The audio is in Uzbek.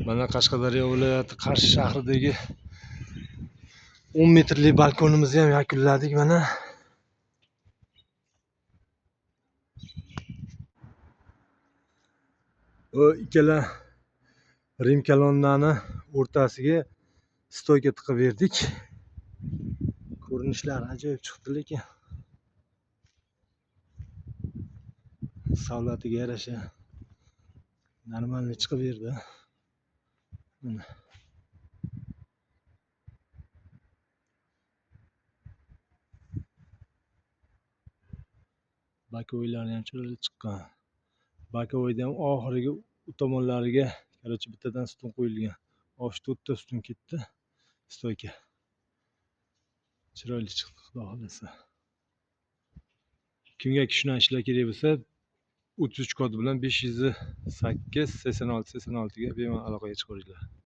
Mana Qashqadaryo viloyati Qarshi shahridagi 10 metrlik balkonimizni ham yakunladik mana. O ikkala rim kolonnani o'rtasiga stoyka tiqib berdik. Ko'rinishlari ajoyib chiqdi, lekin savlatiga yarasha normalniy chiqib berdi. Mana bakovoylarni ham chiroyli chiqqan. Bakovoyda ham oxirgi tomonlariga короче bittadan ston qo'yilgan. 4 ston ketdi. Stoyka chiroyli chiqdi, xudo xolasa. Kimga shundan ishlar kerak bo'lsa 33 kod bilan 508 86 86 ga bemalol aloqaga chiqaveringlar.